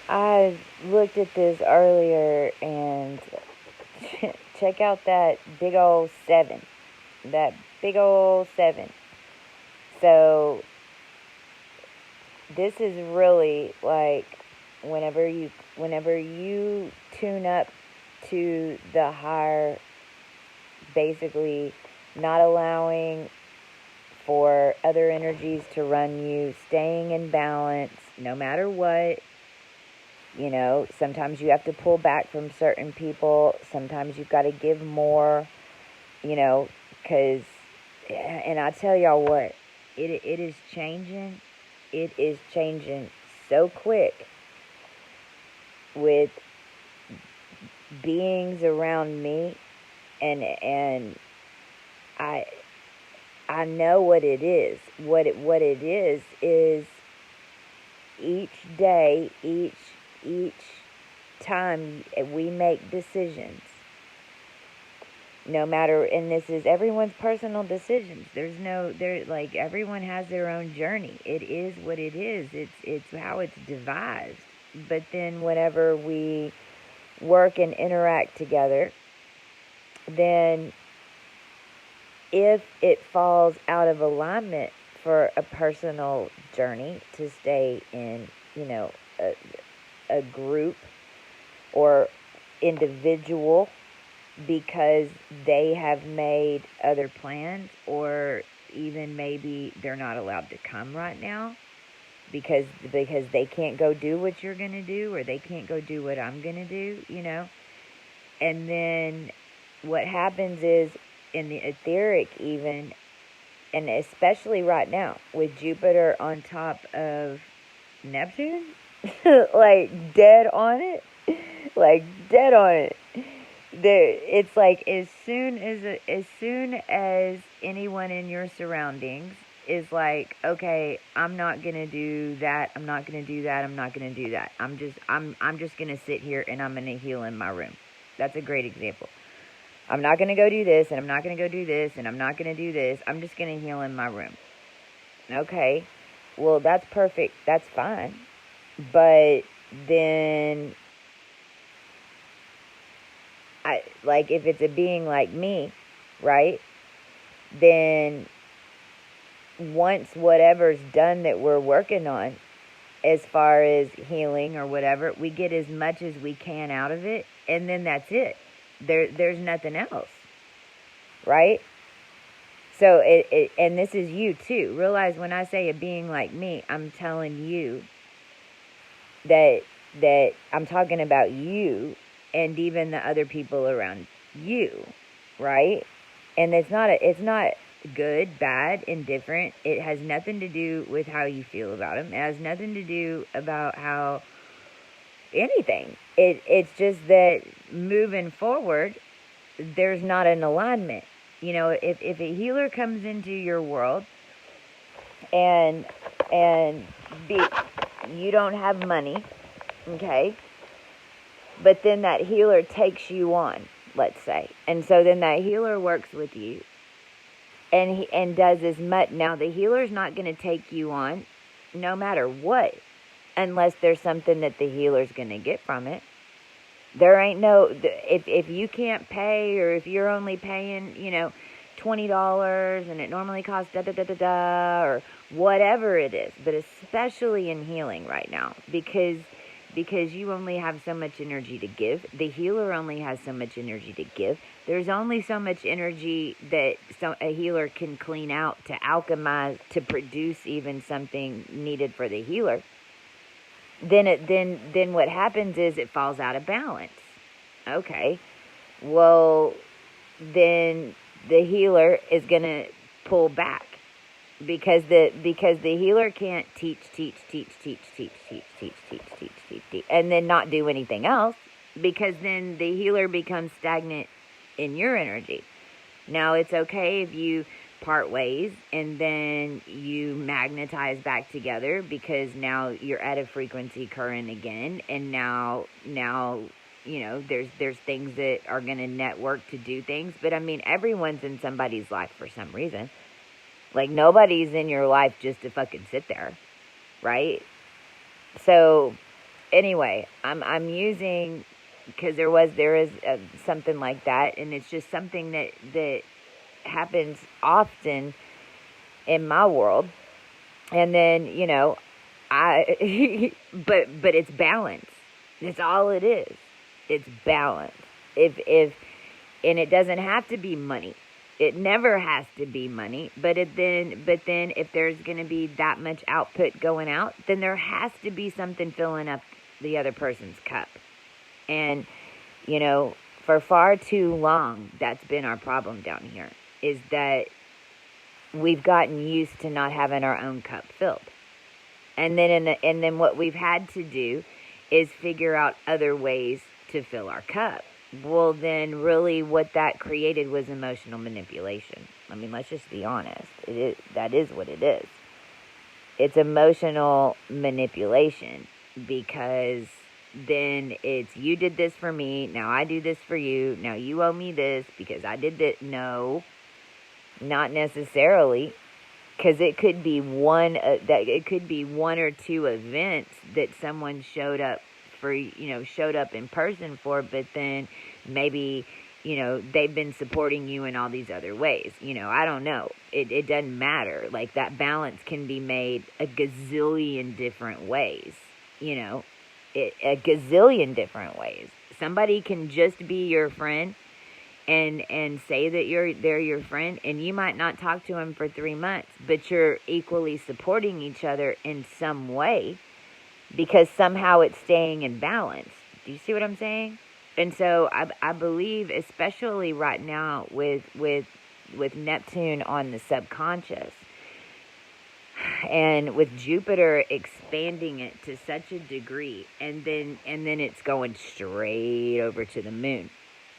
I looked at this earlier and check out that big old 7. That big old 7. So this is really like whenever you tune up to the higher, basically not allowing for other energies to run you, staying in balance no matter what. You know, sometimes you have to pull back from certain people. Sometimes you've got to give more, you know, because, and I tell y'all what, it is changing. It is changing so quick with beings around me, and I know what it is. What it is each day, each time we make decisions, no matter, and this is everyone's personal decisions. Like, everyone has their own journey. It is what it is. It's how it's devised. But then whenever we work and interact together, then if it falls out of alignment for a personal journey to stay in, a group or individual, because they have made other plans, or even maybe they're not allowed to come right now because they can't go do what you're going to do, or they can't go do what I'm going to do, And then what happens is, in the etheric even, and especially right now with Jupiter on top of Neptune, like dead on it, it's like as soon as anyone in your surroundings is like, okay, I'm not gonna do that, I'm not gonna do that, I'm not gonna do that, I'm just gonna sit here and I'm gonna heal in my room. That's a great example. I'm not gonna go do this, and I'm not gonna go do this, and I'm not gonna do this. I'm just gonna heal in my room. Okay, well, that's perfect. That's fine. But then, if it's a being like me, right? Then once whatever's done that we're working on, as far as healing or whatever, we get as much as we can out of it, and then that's it. There's nothing else, right? So and this is you too. Realize when I say a being like me, I'm telling you that I'm talking about you and even the other people around you, right? And it's not good, bad, indifferent. It has nothing to do with how you feel about them. It has nothing to do about how anything. It's just that moving forward, there's not an alignment. If a healer comes into your world and you don't have money, okay, but then that healer takes you on, let's say, and so then that healer works with you and does as much. Now the healer's not going to take you on no matter what, unless there's something that the healer's going to get from it. There ain't no, if you can't pay, or if you're only paying, $20 and it normally costs da-da-da-da-da, or whatever it is, but especially in healing right now, because you only have so much energy to give. The healer only has so much energy to give. There's only so much energy that a healer can clean out, to alchemize, to produce even something needed for the healer. Then what happens is it falls out of balance. Okay, well, then the healer is gonna pull back, because the healer can't teach, and then not do anything else, because then the healer becomes stagnant in your energy. Now, it's okay if you part ways and then you magnetize back together, because now you're at a frequency current again, and now there's things that are going to network to do things. But I mean, everyone's in somebody's life for some reason. Like, nobody's in your life just to fucking sit there, right? So anyway, I'm using, because there is something like that, and it's just something that happens often in my world. And then, but it's balance. That's all it is. It's balance. And it doesn't have to be money. It never has to be money. But then if there's going to be that much output going out, then there has to be something filling up the other person's cup. And, for far too long, that's been our problem down here, is that we've gotten used to not having our own cup filled. And then what we've had to do is figure out other ways to fill our cup. Well, then really what that created was emotional manipulation. I mean, let's just be honest. That is what it is. It's emotional manipulation, because then it's, you did this for me, now I do this for you, now you owe me this because I did that. No, not necessarily. Because it could be one or two events that someone showed up in person for, but then maybe, they've been supporting you in all these other ways. I don't know. It doesn't matter. Like, that balance can be made a gazillion different ways. A gazillion different ways. Somebody can just be your friend and say that they're your friend, and you might not talk to them for 3 months, but you're equally supporting each other in some way, because somehow it's staying in balance. Do you see what I'm saying? And so I believe, especially right now with Neptune on the subconscious, and with Jupiter expanding it to such a degree, and then it's going straight over to the moon.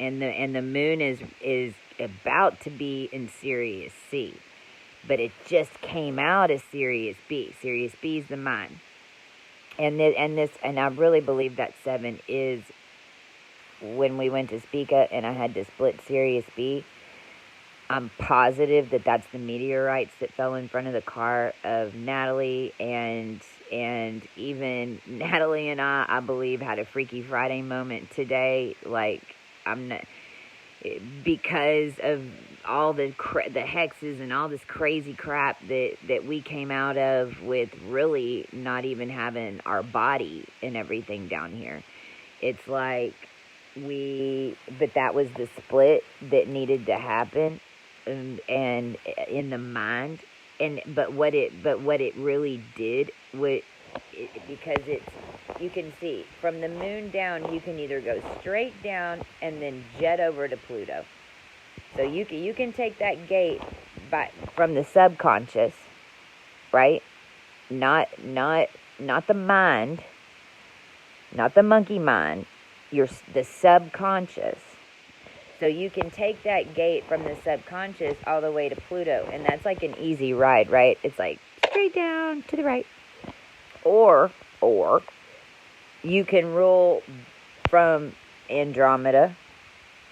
And the moon is about to be in Sirius C, but it just came out as Sirius B. Sirius B is the mind, and I really believe that 7 is when we went to Spica and I had to split Sirius B. I'm positive that that's the meteorites that fell in front of the car of Natalie, and even Natalie and I believe, had a Freaky Friday moment today. Like, I'm not, because of all the hexes and all this crazy crap that we came out of, with really not even having our body and everything down here. It's like but that was the split that needed to happen, and in the mind, but what it really did, because you can see from the moon down, you can either go straight down and then jet over to Pluto. So you can take that gate from the subconscious, right? Not the mind, not the monkey mind. The subconscious. So you can take that gate from the subconscious all the way to Pluto, and that's like an easy ride, right? It's like straight down to the right. Or you can rule from Andromeda,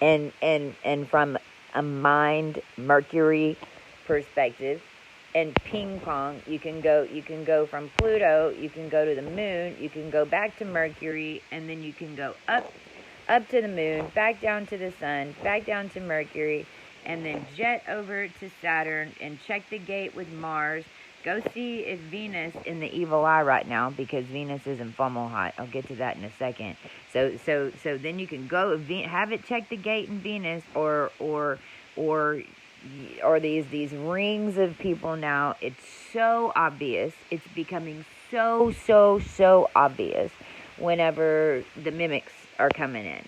and from a mind Mercury perspective, and ping pong. You can go from Pluto, you can go to the moon, you can go back to Mercury, and then you can go up to the moon, back down to the sun, back down to Mercury, and then jet over to Saturn and check the gate with Mars. Go see if Venus in the evil eye right now, because Venus is in Fomalhaut. I'll get to that in a second. So then you can go have it check the gate in Venus, or these rings of people now. It's so obvious. It's becoming so obvious whenever the mimics are coming in,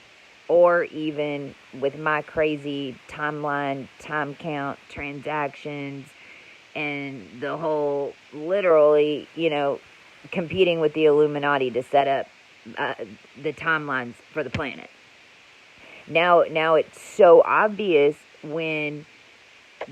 or even with my crazy timeline, time count, transactions, and the whole, literally, competing with the Illuminati to set up the timelines for the planet. Now it's so obvious when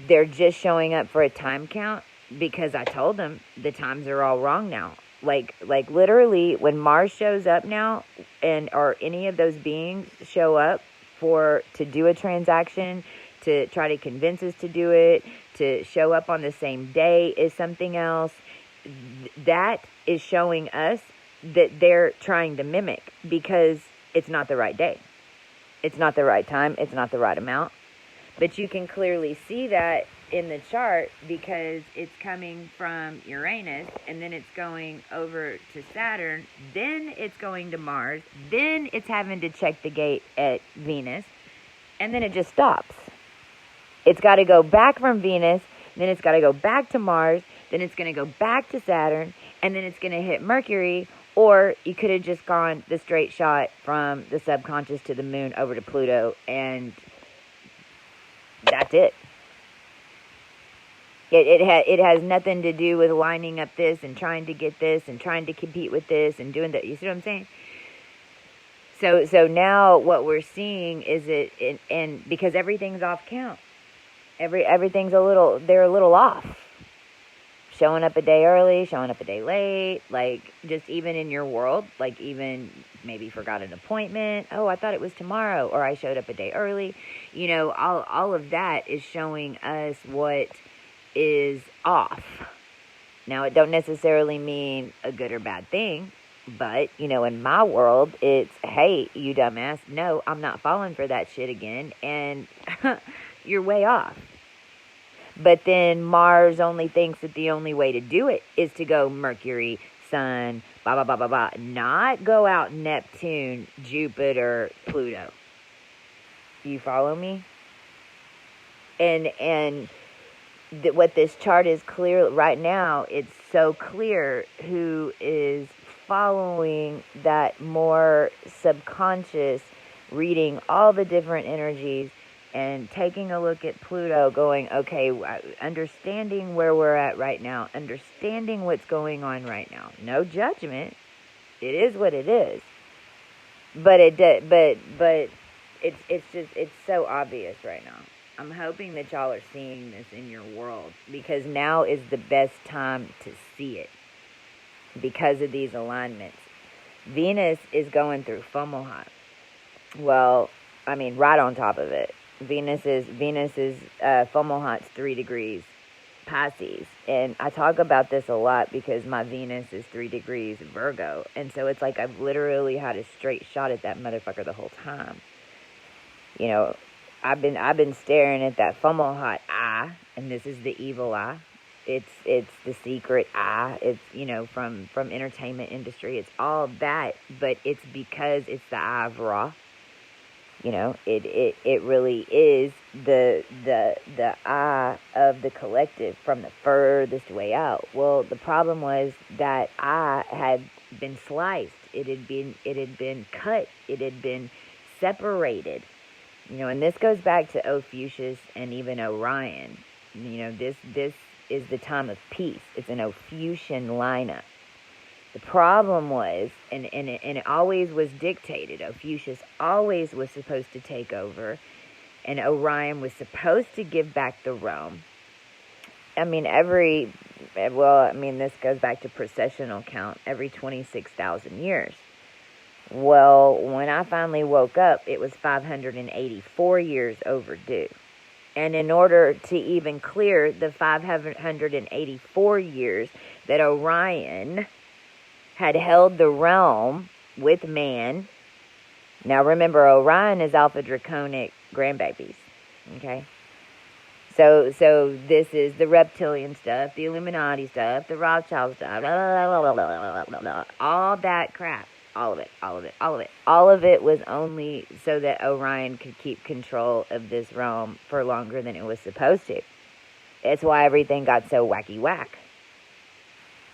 they're just showing up for a time count, because I told them the times are all wrong now. Like literally, when Mars shows up now, or any of those beings show up to do a transaction, to try to convince us to do it, to show up on the same day as something else, that is showing us that they're trying to mimic, because it's not the right day. It's not the right time. It's not the right amount. But you can clearly see that in the chart, because it's coming from Uranus, and then it's going over to Saturn, then it's going to Mars, then it's having to check the gate at Venus, and then it just stops. It's got to go back from Venus, then it's got to go back to Mars, then it's going to go back to Saturn, and then it's going to hit Mercury. Or you could have just gone the straight shot from the subconscious to the moon over to Pluto, and that's it. It has nothing to do with lining up this and trying to get this and trying to compete with this and doing that. You see what I'm saying? So now what we're seeing is and because everything's off count, everything's they're a little off. Showing up a day early, showing up a day late, like just even in your world, like even maybe forgot an appointment. Oh, I thought it was tomorrow, or I showed up a day early. You know, all of that is showing us what is off. Now, it don't necessarily mean a good or bad thing, but, you know, in my world, it's, hey, you dumbass, no, I'm not falling for that shit again, and you're way off. But then Mars only thinks that the only way to do it is to go Mercury, Sun, blah, blah, blah, blah, blah. Not go out Neptune, Jupiter, Pluto. You follow me? And what this chart is clear right now, it's so clear who is following that more subconscious, reading all the different energies, and taking a look at Pluto, going, okay, understanding where we're at right now, understanding what's going on right now. No judgment. It is what it is. But it's so obvious right now. I'm hoping that y'all are seeing this in your world, because now is the best time to see it because of these alignments. Venus is going through Fomalhaut. Well, I mean, right on top of it. Venus's Fomalhaut's 3 degrees Pisces, and I talk about this a lot because my Venus is 3 degrees Virgo, and so it's like I've literally had a straight shot at that motherfucker the whole time. You know, I've been staring at that Fomalhaut eye, and this is the evil eye. It's the secret eye. It's, you know, from entertainment industry. It's all that, but it's because it's the eye of Ra. You know, it really is the eye of the collective from the furthest way out. Well, the problem was that eye had been sliced. It had been cut. It had been separated. You know, and this goes back to Ophiuchus and even Orion. You know, this is the time of peace. It's an Ophiuchian lineup. The problem was, and it always was dictated, Ophiuchus always was supposed to take over, and Orion was supposed to give back the realm. I mean, this goes back to precessional count, every 26,000 years. Well, when I finally woke up, it was 584 years overdue. And in order to even clear the 584 years that Orion had held the realm with man. Now remember, Orion is Alpha Draconic grandbabies. Okay? So this is the reptilian stuff, the Illuminati stuff, the Rothschild stuff, blah, blah, blah, blah, blah, all that crap. All of it. All of it was only so that Orion could keep control of this realm for longer than it was supposed to. It's why everything got so wacky whack.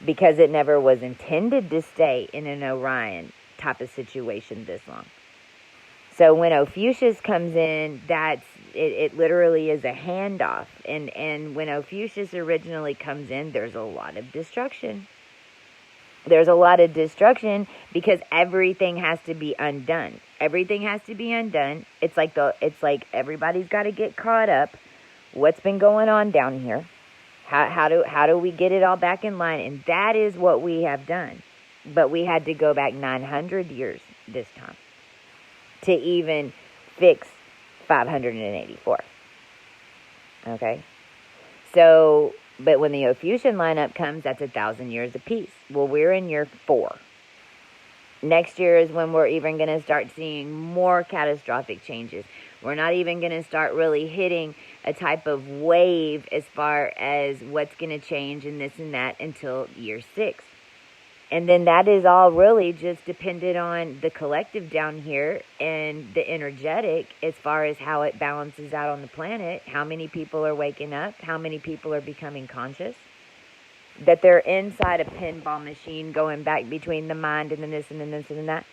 Because it never was intended to stay in an Orion type of situation this long. So when Ophiuchus comes in, it literally is a handoff. And when Ophiuchus originally comes in, there's a lot of destruction. There's a lot of destruction because everything has to be undone. Everything has to be undone. It's like everybody's got to get caught up. What's been going on down here? How do we get it all back in line? And that is what we have done. But we had to go back 900 years this time to even fix 584. Okay? So, but when the Ophiuchian lineup comes, that's 1,000 years apiece. Well, we're in year 4. Next year is when we're even going to start seeing more catastrophic changes. We're not even going to start really hitting a type of wave as far as what's going to change and this and that until year 6. And then that is all really just dependent on the collective down here and the energetic as far as how it balances out on the planet, how many people are waking up, how many people are becoming conscious, that they're inside a pinball machine going back between the mind and then this and then this and then that.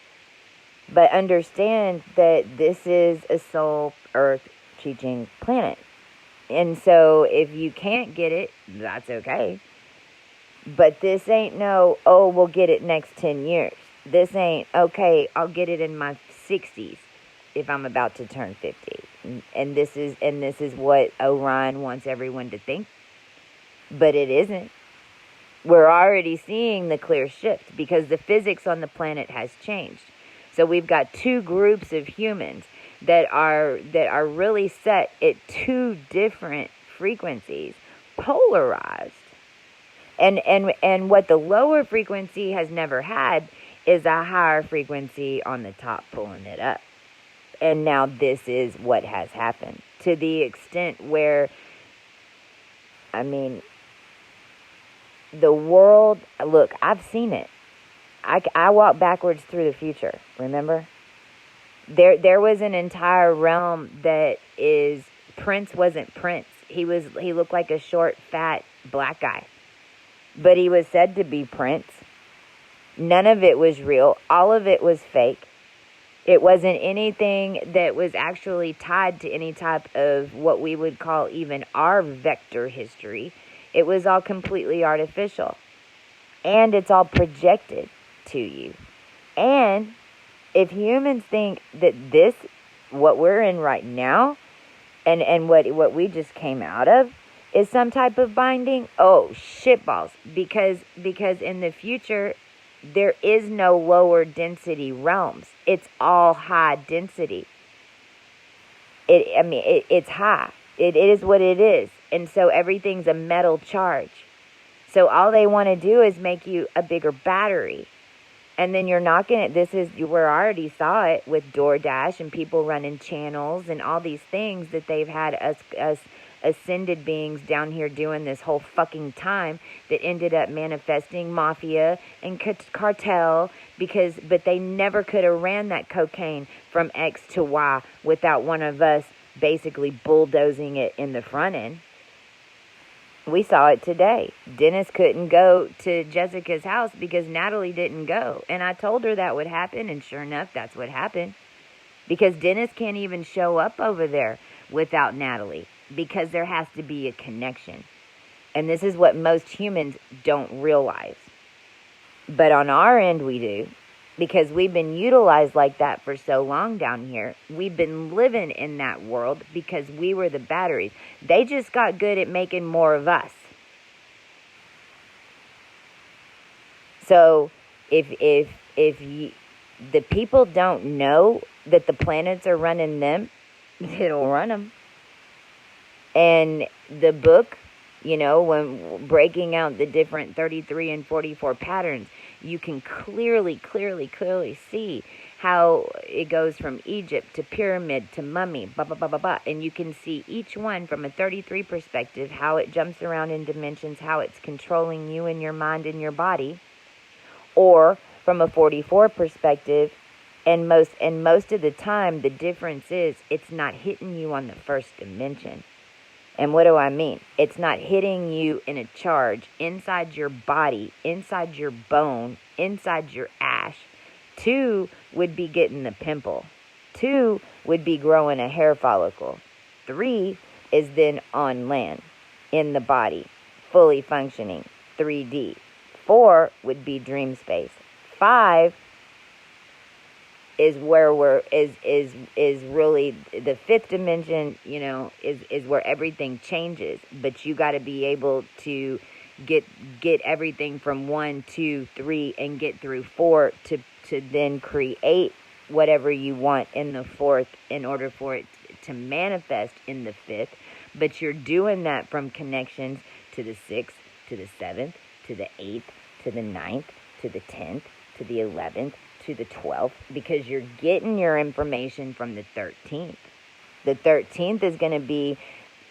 But understand that this is a soul earth teaching planet. And so if you can't get it, that's okay. But this ain't no, oh, we'll get it next 10 years. This ain't, okay, I'll get it in my 60s if I'm about to turn 50. And this is what Orion wants everyone to think. But it isn't. We're already seeing the clear shift because the physics on the planet has changed. So we've got 2 groups of humans that are really set at 2 different frequencies, polarized. And what the lower frequency has never had is a higher frequency on the top pulling it up. And now this is what has happened to the extent where, I mean, the world, look, I've seen it. I walk backwards through the future, remember? There was an entire realm that is, Prince wasn't Prince. He looked like a short, fat, black guy. But he was said to be Prince. None of it was real. All of it was fake. It wasn't anything that was actually tied to any type of what we would call even our vector history. It was all completely artificial. And it's all projected to you. And if humans think that this, what we're in right now, and what we just came out of, is some type of binding, oh, shitballs. Because in the future, there is no lower density realms. It's all high density. It's high. It is what it is. And so everything's a metal charge. So all they want to do is make you a bigger battery. And then you're not going to, we already saw it with DoorDash and people running channels and all these things that they've had us ascended beings down here doing this whole fucking time that ended up manifesting mafia and cartel but they never could have ran that cocaine from X to Y without one of us basically bulldozing it in the front end. We saw it today. Dennis couldn't go to Jessica's house because Natalie didn't go. And I told her that would happen, and sure enough, that's what happened. Because Dennis can't even show up over there without Natalie. Because there has to be a connection. And this is what most humans don't realize. But on our end, we do. Because we've been utilized like that for so long down here. We've been living in that world because we were the batteries. They just got good at making more of us. So if the people don't know that the planets are running them, it'll run them. And the book, when breaking out the different 33 and 44 patterns, you can clearly see how it goes from Egypt to pyramid to mummy, blah, blah, blah, blah, blah. And you can see each one from a 33 perspective, how it jumps around in dimensions, how it's controlling you and your mind and your body. Or from a 44 perspective, and most of the time, the difference is it's not hitting you on the first dimension. And what do I mean? It's not hitting you in a charge inside your body, inside your bone, inside your ash. 2 would be getting the pimple. 2 would be growing a hair follicle. 3 is then on land, in the body, fully functioning, 3D. 4 would be dream space. 5 is where is really the 5th dimension, is where everything changes. But you got to be able to get everything from 1, 2, 3 and get through 4 to then create whatever you want in the 4th in order for it to manifest in the 5th. But you're doing that from connections to the 6th, to the 7th, to the 8th, to the 9th, to the 10th, to the 11th, to the 12th because you're getting your information from the 13th. The 13th is going to be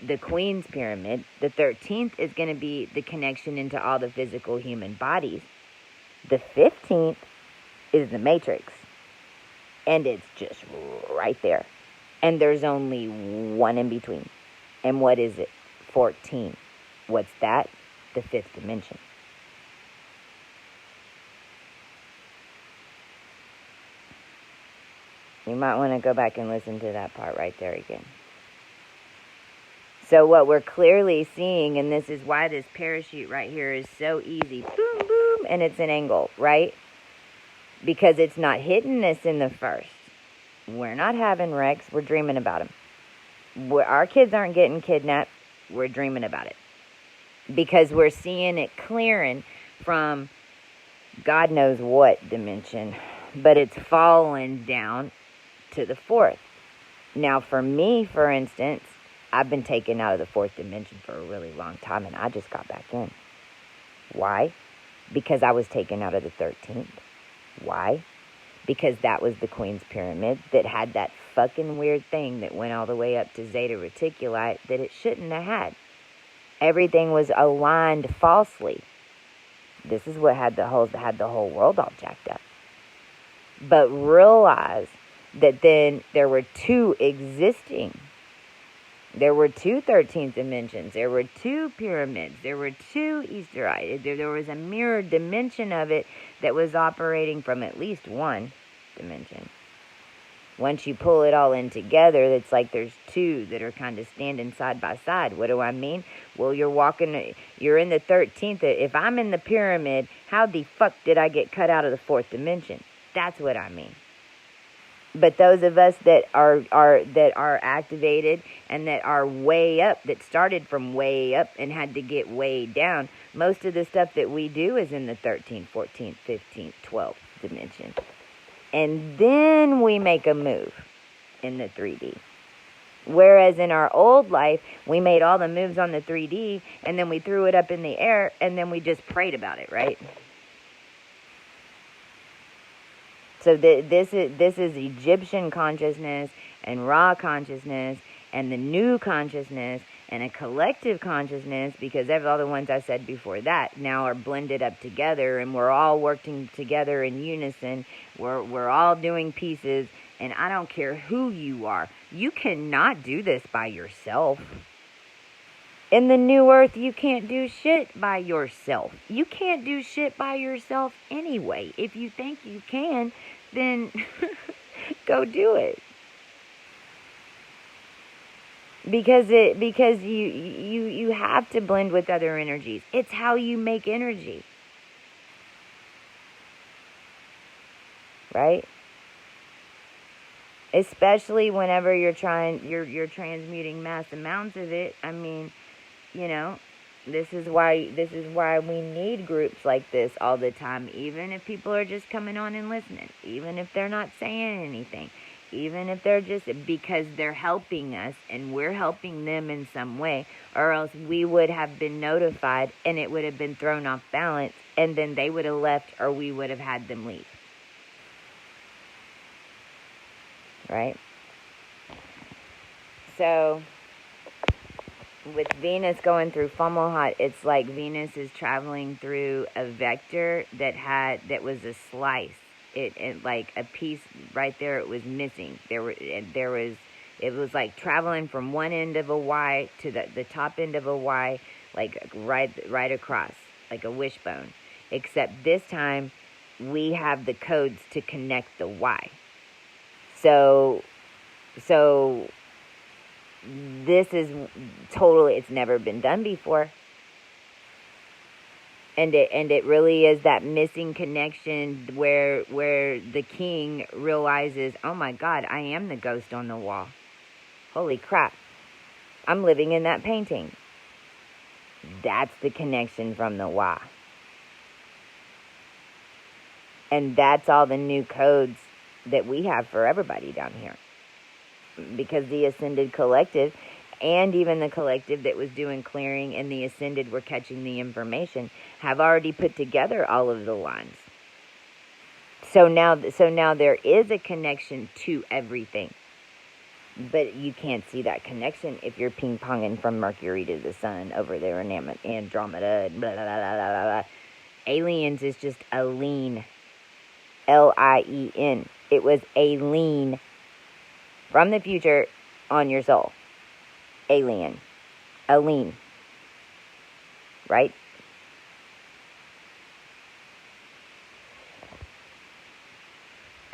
the Queen's Pyramid. The 13th is going to be the connection into all the physical human bodies. The 15th is the Matrix. And it's just right there. And there's only one in between. And what is it? 14. What's that? The 5th dimension. You might want to go back and listen to that part right there again. So what we're clearly seeing, and this is why this parachute right here is so easy. Boom, boom, and it's an angle, right? Because it's not hitting us in the first. We're not having wrecks. We're dreaming about them. Our kids aren't getting kidnapped. We're dreaming about it. Because we're seeing it clearing from God knows what dimension. But it's falling down to the 4th. Now, for me, for instance, I've been taken out of the 4th dimension for a really long time, and I just got back in. Why? Because I was taken out of the 13th. Why? Because that was the Queen's Pyramid that had that fucking weird thing that went all the way up to Zeta Reticuli that it shouldn't have had. Everything was aligned falsely. This is what had the whole world all jacked up. But realize that then there were two existing. There were two 13th dimensions. There were two pyramids. There were two Easter eggs. There was a mirror dimension of it that was operating from at least one dimension. Once you pull it all in together, it's like there's two that are kind of standing side by side. What do I mean? Well, you're in the 13th. If I'm in the pyramid, how the fuck did I get cut out of the 4th dimension? That's what I mean. But those of us that are activated and that are way up, that started from way up and had to get way down, most of the stuff that we do is in the 13th, 14th, 15th, 12th dimension. And then we make a move in the 3D. Whereas in our old life, we made all the moves on the 3D, and then we threw it up in the air, and then we just prayed about it, right? So this is Egyptian consciousness and raw consciousness and the new consciousness and a collective consciousness, because all the ones I said before that now are blended up together, and we're all working together in unison. We're all doing pieces, and I don't care who you are. You cannot do this by yourself. In the new earth, you can't do shit by yourself. You can't do shit by yourself anyway. If you think you can, then go do it. Because you have to blend with other energies. It's how you make energy. Right? Especially whenever you're transmuting mass amounts of it. I mean, you know, this is why we need groups like this all the time, even if people are just coming on and listening, even if they're not saying anything, even if they're just, because they're helping us and we're helping them in some way, or else we would have been notified and it would have been thrown off balance, and then they would have left, or we would have had them leave. Right? So with Venus going through Fomalhaut, it's like Venus is traveling through a vector that was a slice. It like a piece right there. It was missing. It was like traveling from one end of a Y to the top end of a Y, like right across, like a wishbone. Except this time, we have the codes to connect the Y. So this is totally, it's never been done before. And it really is that missing connection where the king realizes, oh my God, I am the ghost on the wall. Holy crap. I'm living in that painting. That's the connection from the Y. And that's all the new codes that we have for everybody down here. Because the Ascended Collective, and even the collective that was doing clearing, and the Ascended were catching the information, have already put together all of the lines. So now there is a connection to everything. But you can't see that connection if you're ping-ponging from Mercury to the sun over there in Andromeda. Blah, blah, blah, blah, blah. Aliens is just a lean. L-I-E-N. It was a lean from the future on your soul. Alien. A lean. Right?